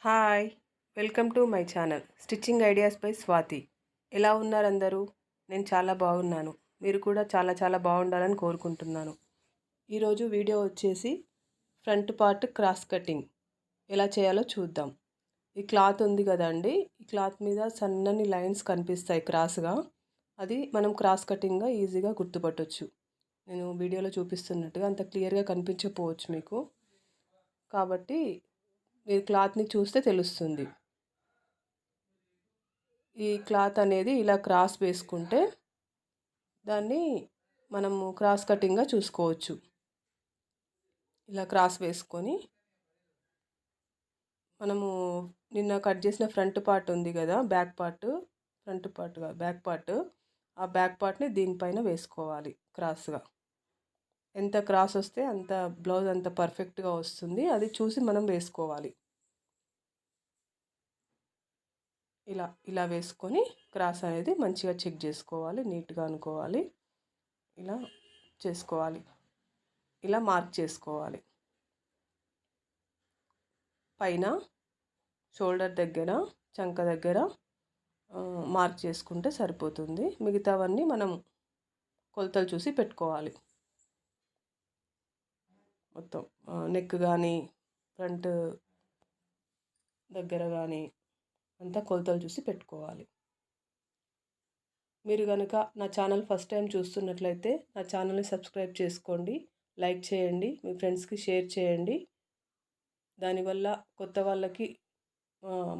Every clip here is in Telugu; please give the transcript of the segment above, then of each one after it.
Hi! Welcome to my channel stitching ideas by Swathi. ఎలా ఉన్నారు అందరూ? నేను చాలా బాగున్నాను. మీరు కూడా చాలా చాలా బాగుండాలని కోరుకుంటున్నాను. ఈరోజు వీడియో వచ్చేసి ఫ్రంట్ పార్ట్ క్రాస్ కటింగ్ ఎలా చేయాలో చూద్దాం. ఈ క్లాత్ ఉంది కదండి, ఈ క్లాత్ మీద సన్నని లైన్స్ కనిపిస్తాయి క్రాస్గా. అది మనం క్రాస్ కటింగ్గా ఈజీగా గుర్తుపట్టొచ్చు. నేను వీడియోలో చూపిస్తున్నట్టుగా అంత క్లియర్గా కనిపించకపోవచ్చు మీకు, కాబట్టి మీరు క్లాత్ని చూస్తే తెలుస్తుంది. ఈ క్లాత్ అనేది ఇలా క్రాస్ వేసుకుంటే దాన్ని మనము క్రాస్ కటింగ్గా చూసుకోవచ్చు. ఇలా క్రాస్ వేసుకొని మనము నిన్న కట్ చేసిన ఫ్రంట్ పార్ట్ ఉంది కదా, బ్యాక్ పార్ట్, ఫ్రంట్ పార్ట్ కాదు బ్యాక్ పార్ట్, ఆ బ్యాక్ పార్ట్ని దీనిపైన వేసుకోవాలి క్రాస్గా. ఎంత క్రాస్ వస్తే అంత బ్లౌజ్ అంత పర్ఫెక్ట్గా వస్తుంది. అది చూసి మనం వేసుకోవాలి. ఇలా ఇలా వేసుకొని క్రాస్ అనేది మంచిగా చెక్ చేసుకోవాలి, నీట్గా అనుకోవాలి. ఇలా చేసుకోవాలి, ఇలా మార్క్ చేసుకోవాలి. పైన షోల్డర్ దగ్గర, చంక దగ్గర మార్క్ చేసుకుంటే సరిపోతుంది. మిగతావన్నీ మనం కొలతలు చూసి పెట్టుకోవాలి. మొత్తం నెక్ కానీ ఫ్రంట్ దగ్గర కానీ అంతా కొలతలు చూసి పెట్టుకోవాలి. మీరు కనుక నా ఛానల్ ఫస్ట్ టైం చూస్తున్నట్లయితే నా ఛానల్ని సబ్స్క్రైబ్ చేసుకోండి, లైక్ చేయండి, మీ ఫ్రెండ్స్కి షేర్ చేయండి. దానివల్ల కొత్త వాళ్ళకి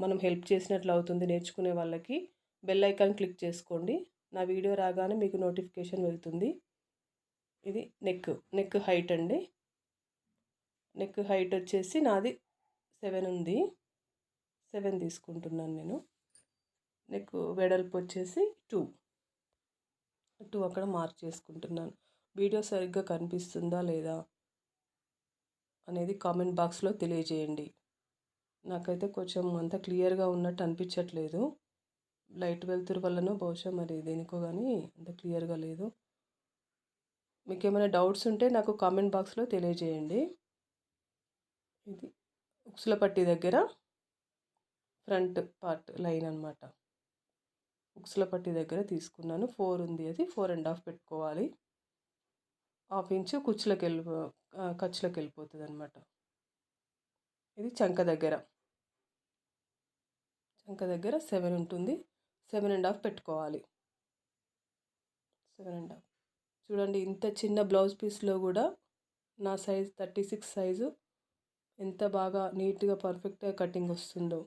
మనం హెల్ప్ చేసినట్లు అవుతుంది. నేర్చుకునే వాళ్ళకి బెల్ ఐకాన్ క్లిక్ చేసుకోండి. నా వీడియో రాగానే మీకు నోటిఫికేషన్ వెళ్తుంది. ఇది నెక్ హైట్ అండి. నెక్ హైట్ వచ్చేసి నాది 7 ఉంది. 7 తీసుకుంటున్నాను నేను. నెక్ వెడల్పు వచ్చేసి 2 అక్కడ మార్క్ చేసుకుంటున్నాను. వీడియో సరిగ్గా కనిపిస్తుందా లేదా అనేది కామెంట్ బాక్స్లో తెలియజేయండి. నాకైతే కొంచెం అంత క్లియర్గా ఉన్నట్టు అనిపించట్లేదు. లైట్ వెలుతురు వల్లనో బహుశా మరి దేనికో కానీ అంత క్లియర్గా లేదు. మీకు ఏమైనా డౌట్స్ ఉంటే నాకు కామెంట్ బాక్స్లో తెలియజేయండి. ఇది ఉక్సుల పట్టి దగ్గర ఫ్రంట్ పార్ట్ లైన్ అనమాట. ఉక్సుల పట్టి దగ్గర తీసుకున్నాను. 4 ఉంది, అది 4.5 పెట్టుకోవాలి. 1/2 ఇంచు ఖర్చులకు వెళ్ళిపోతుంది అనమాట. ఇది చంక దగ్గర 7 ఉంటుంది. 7.5 పెట్టుకోవాలి. 7.5 చూడండి. ఇంత చిన్న బ్లౌజ్ పీస్లో కూడా నా సైజ్ 36 సైజు ఎంత బాగా నీట్గా పర్ఫెక్ట్గా కటింగ్ వస్తుందో,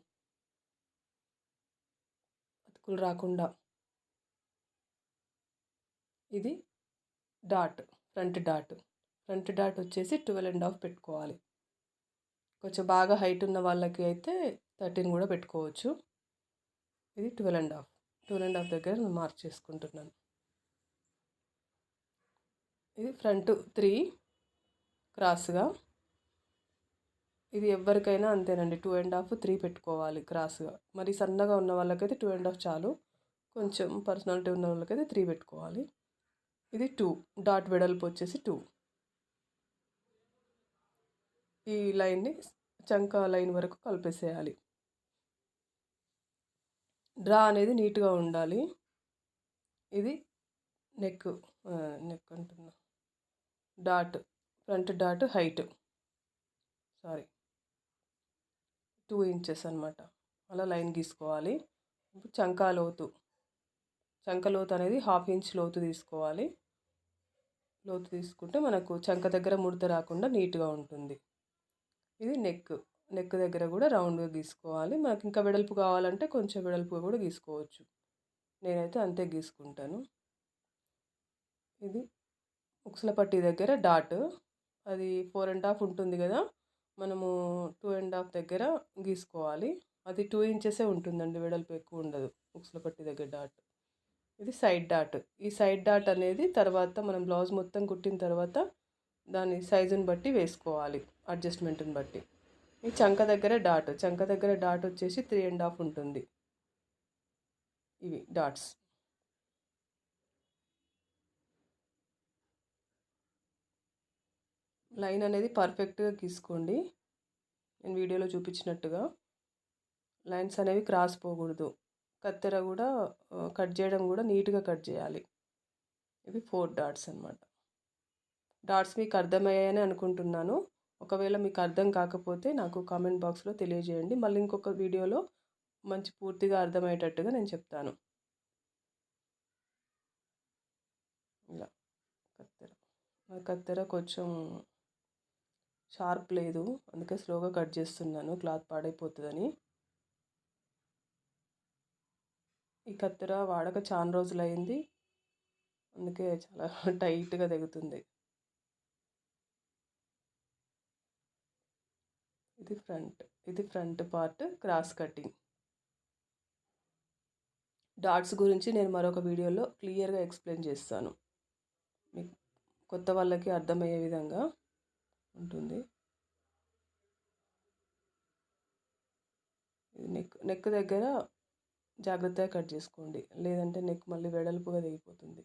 అతుకులు రాకుండా. ఇది ఫ్రంట్ డాట్ వచ్చేసి 12.5 పెట్టుకోవాలి. కొంచెం బాగా హైట్ ఉన్న వాళ్ళకి అయితే 13 కూడా పెట్టుకోవచ్చు. ఇది 12.5 దగ్గర నేను మార్క్ చేసుకుంటున్నాను. ఇది ఫ్రంట్ 3 క్రాస్గా. ఇది ఎవరికైనా అంతేనండి, 2.5 3 పెట్టుకోవాలి క్రాస్గా. మరి సన్నగా ఉన్న వాళ్ళకైతే 2.5 చాలు. కొంచెం పర్సనాలిటీ ఉన్న వాళ్ళకైతే 3 పెట్టుకోవాలి. ఇది 2 డాట్ వెడల్పు వచ్చేసి 2. ఈ లైన్ని చంక లైన్ వరకు కలిపేసేయాలి. డ్రా అనేది నీట్గా ఉండాలి. ఇది నెక్ అంటున్నా, ఫ్రంట్ డాట్ హైట్ 2 ఇంచెస్ అనమాట. అలా లైన్ గీసుకోవాలి. చంక లోతు అనేది 1/2 ఇంచ్ లోతు తీసుకోవాలి. లోతు తీసుకుంటే మనకు చంక దగ్గర ముడత రాకుండా నీట్గా ఉంటుంది. ఇది నెక్ దగ్గర కూడా రౌండ్గా గీసుకోవాలి. మనకి ఇంకా వెడల్పు కావాలంటే కొంచెం వెడల్పుగా కూడా గీసుకోవచ్చు. నేనైతే అంతే గీసుకుంటాను. ఇది ఉక్సుల పట్టి దగ్గర డాట్, అది 4.5 ఉంటుంది కదా, మనము 2.5 దగ్గర గీసుకోవాలి. అది 2 ఇంచెసే ఉంటుందండి, వెడల్పు ఎక్కువ ఉండదు ఉక్సుల పట్టి దగ్గర డాట్. ఇది సైడ్ డాట్. ఈ సైడ్ డాట్ అనేది తర్వాత మనం బ్లౌజ్ మొత్తం కుట్టిన తర్వాత దాని సైజుని బట్టి వేసుకోవాలి, అడ్జస్ట్మెంట్ని బట్టి. ఈ చంక దగ్గర డాట్ వచ్చేసి 3.5 ఉంటుంది. ఇవి డాట్స్. లైన్ అనేది పర్ఫెక్ట్గా గీసుకోండి, నేను వీడియోలో చూపించినట్టుగా. లైన్స్ అనేవి క్రాస్ పోకూడదు. కత్తెర కూడా కట్ చేయడం కూడా నీట్గా కట్ చేయాలి. ఇవి 4 డాట్స్ అనమాట. డాట్స్ మీకు అర్థమయ్యాయని అనుకుంటున్నాను. ఒకవేళ మీకు అర్థం కాకపోతే నాకు కామెంట్ బాక్స్లో తెలియజేయండి. మళ్ళీ ఇంకొక వీడియోలో పూర్తిగా అర్థమయ్యేటట్టుగా నేను చెప్తాను. ఇలా కత్తెర కొంచెం షార్ప్ లేదు, అందుకే స్లోగా కట్ చేస్తున్నాను, క్లాత్ పాడైపోతుందని. ఈ కత్తెర వాడక చాలా రోజులైంది, అందుకే చాలా టైట్గా తెగుతుంది. ఇది front part cross cutting. Dots గురించి నేను మరొక వీడియోలో క్లియర్గా ఎక్స్ప్లెయిన్ చేస్తాను, మీకు కొత్త వాళ్ళకి అర్థమయ్యే విధంగా ఉంటుంది. ఇది నెక్ దగ్గర జాగ్రత్తగా కట్ చేసుకోండి, లేదంటే నెక్ మళ్ళీ వెడల్పుగా తెగిపోతుంది.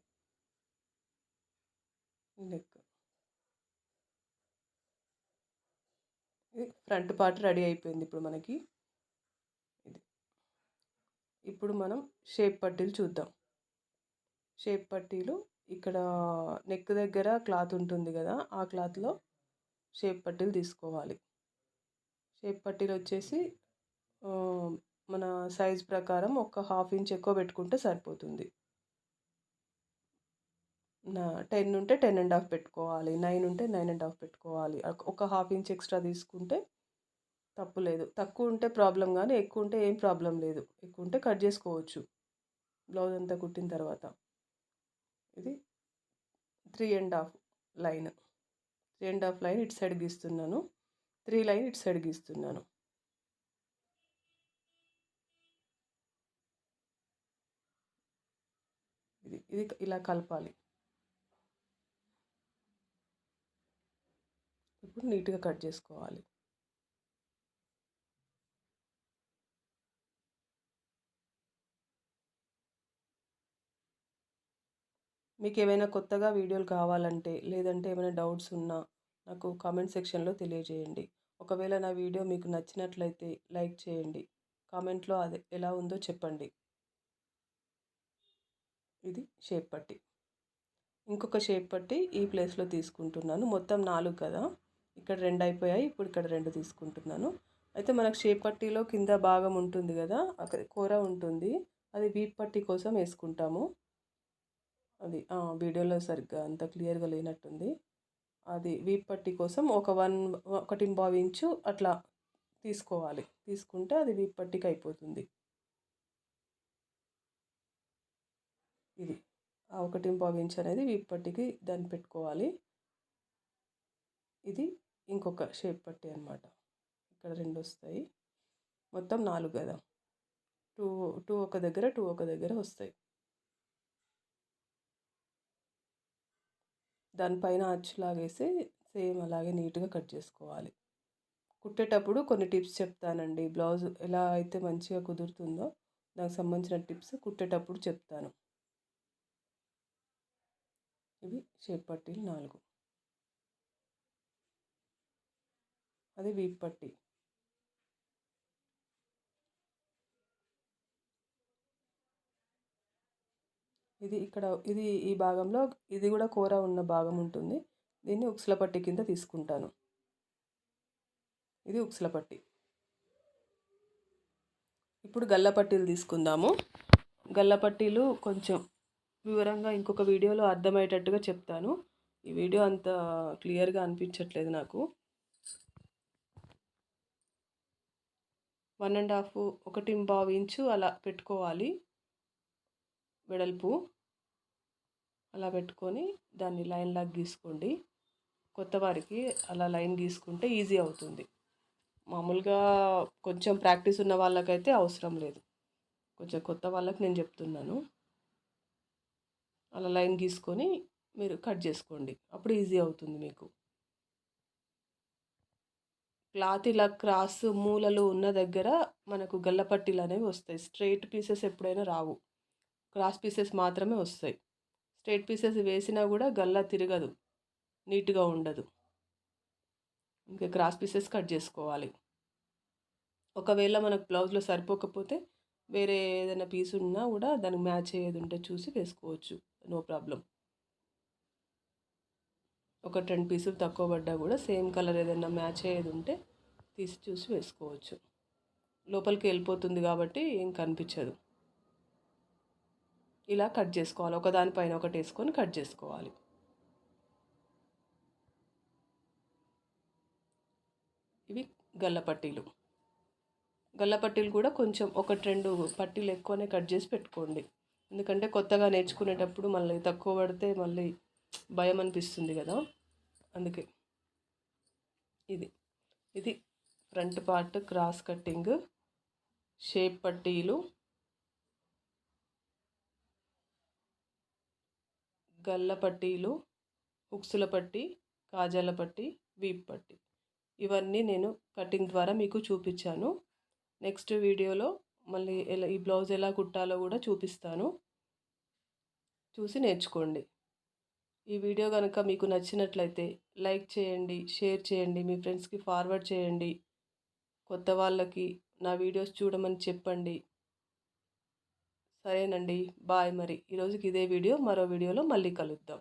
నెక్ ఇది ఫ్రంట్ పార్ట్ రెడీ అయిపోయింది. ఇప్పుడు మనకి ఇప్పుడు మనం షేప్ పట్టీలు చూద్దాం. షేప్ పట్టీలు ఇక్కడ నెక్ దగ్గర క్లాత్ ఉంటుంది కదా, ఆ క్లాత్లో షేప్ పట్టీలు తీసుకోవాలి. షేప్ పట్టీలు వచ్చేసి మన సైజ్ ప్రకారం ఒక 1/2 ఇంచ్ ఎక్కువ పెట్టుకుంటే సరిపోతుంది. 10 ఉంటే 10.5 పెట్టుకోవాలి, 9 ఉంటే 9.5 పెట్టుకోవాలి. ఒక 1/2 ఇంచ్ ఎక్స్ట్రా తీసుకుంటే తప్పు లేదు. తక్కువ ఉంటే ప్రాబ్లం, కానీ ఎక్కువ ఉంటే ఏం ప్రాబ్లం లేదు. ఎక్కువ ఉంటే కట్ చేసుకోవచ్చు బ్లౌజ్ అంతా కుట్టిన తర్వాత. ఇది 3.5 లైన్, 3.5 లైన్ ఇటు సైడ్ గీస్తున్నాను, 3 లైన్ ఇటు సైడ్ గీస్తున్నాను. ఇది ఇలా కలపాలి. ఇప్పుడు నీట్గా కట్ చేసుకోవాలి. మీకు ఏమైనా కొత్తగా వీడియోలు కావాలంటే, లేదంటే ఏమైనా డౌట్స్ ఉన్నా నాకు కామెంట్ సెక్షన్లో తెలియజేయండి. ఒకవేళ నా వీడియో మీకు నచ్చినట్లయితే లైక్ చేయండి, కామెంట్లో అది ఎలా ఉందో చెప్పండి. ఇది షేప్ పట్టి. ఇంకొక షేప్ పట్టి ఈ ప్లేస్లో తీసుకుంటున్నాను. మొత్తం 4 కదా, ఇక్కడ 2 అయిపోయాయి, ఇప్పుడు ఇక్కడ 2 తీసుకుంటున్నాను. అయితే మనకు షేప్ పట్టీలో కింద భాగం ఉంటుంది కదా, అక్కడ కూర ఉంటుంది, అది వీప్ పట్టి కోసం వేసుకుంటాము. అది వీడియోలో సరిగ్గా అంత క్లియర్గా లేనట్టుంది. అది వీప్ పట్టి కోసం 1.25 ఇంచు అట్లా తీసుకోవాలి. తీసుకుంటే అది వీప్ పట్టికి అయిపోతుంది. ఇది 1.25 ఇంచ్ అనేది వీప్ పట్టికి దాన్ని పెట్టుకోవాలి. ఇది ఇంకొక షేప్ పట్టి అనమాట. ఇక్కడ 2 వస్తాయి, మొత్తం 4 కదా, 2 ఒక దగ్గర 2 ఒక దగ్గర వస్తాయి. దానిపైన అచ్చులాగేసి సేమ్ అలాగే నీట్గా కట్ చేసుకోవాలి. కుట్టేటప్పుడు కొన్ని టిప్స్ చెప్తానండి. బ్లౌజ్ ఎలా అయితే మంచిగా కుదురుతుందో దానికి సంబంధించిన టిప్స్ కుట్టేటప్పుడు చెప్తాను. ఇవి షేప్ పట్టీలు 4. అది వీప్ పట్టి. ఇది ఈ భాగంలో ఇది కూడా కూర ఉన్న భాగం ఉంటుంది. దీన్ని ఉక్సుల పట్టి కింద తీసుకుంటాను. ఇది ఉక్సుల పట్టి. ఇప్పుడు గల్ల పట్టీలు తీసుకుందాము. గల్ల పట్టీలు కొంచెం వివరంగా ఇంకొక వీడియోలో అర్థమయ్యేటట్టుగా చెప్తాను. ఈ వీడియో అంత క్లియర్గా అనిపించట్లేదు నాకు. 1.5 ఇంచు అలా పెట్టుకోవాలి వెడల్పు. అలా పెట్టుకొని దాన్ని లైన్ లాగా గీసుకోండి. కొత్త వారికి అలా లైన్ గీసుకుంటే ఈజీ అవుతుంది. మామూలుగా కొంచెం ప్రాక్టీస్ ఉన్న వాళ్ళకైతే అవసరం లేదు, కొంచెం కొత్త వాళ్ళకి నేను చెప్తున్నాను. అలా లైన్ గీసుకొని మీరు కట్ చేసుకోండి, అప్పుడు ఈజీ అవుతుంది మీకు. క్లాత్ ఇలా క్రాస్ మూలలు ఉన్న దగ్గర మనకు గల్ల పట్టీలు అనేవి వస్తాయి. స్ట్రైట్ పీసెస్ ఎప్పుడైనా రావు, క్రాస్ పీసెస్ మాత్రమే వస్తాయి. స్ట్రైట్ పీసెస్ వేసినా కూడా గల్లా తిరగదు, నీట్గా ఉండదు. ఇంకా క్రాస్ పీసెస్ కట్ చేసుకోవాలి. ఒకవేళ మనకు బ్లౌజ్లో సరిపోకపోతే వేరే ఏదైనా పీస్ ఉన్నా కూడా దానికి మ్యాచ్ అయ్యేది ఉంటే చూసి వేసుకోవచ్చు, నో ప్రాబ్లం. ఒక 10 పీసులు తక్కువ పడ్డా కూడా సేమ్ కలర్ ఏదైనా మ్యాచ్ అయ్యేది ఉంటే తీసి చూసి వేసుకోవచ్చు. లోపలికి వెళ్ళిపోతుంది కాబట్టి ఏం కనిపించదు. ఇలా కట్ చేసుకోవాలి, ఒకదానిపైన ఒకటి వేసుకొని కట్ చేసుకోవాలి. ఇవి గల్ల పట్టీలు. గల్ల పట్టీలు కూడా కొంచెం 1-2 పట్టీలు ఎక్కువనే కట్ చేసి పెట్టుకోండి. ఎందుకంటే కొత్తగా నేర్చుకునేటప్పుడు మళ్ళీ తక్కువ పడితే మళ్ళీ భయం అనిపిస్తుంది కదా, అందుకే. ఇది ఇది front part cross cutting, shape పట్టీలు, గల్ల పట్టీలు, హుక్సుల పట్టీ, కాజాల పట్టీ, వీప్ పట్టీ, ఇవన్నీ నేను కటింగ్ ద్వారా మీకు చూపించాను. నెక్స్ట్ వీడియోలో మళ్ళీ ఈ బ్లౌజ్ ఎలా కుట్టాలో కూడా చూపిస్తాను, చూసి నేర్చుకోండి. ఈ వీడియో కనుక మీకు నచ్చినట్లయితే లైక్ చేయండి, షేర్ చేయండి, మీ ఫ్రెండ్స్కి ఫార్వర్డ్ చేయండి. కొత్త వాళ్ళకి నా వీడియోస్ చూడమని చెప్పండి. సరేనండి, బాయ్. మరి ఈరోజుకి ఇదే వీడియో, మరో వీడియోలో మళ్ళీ కలుద్దాం.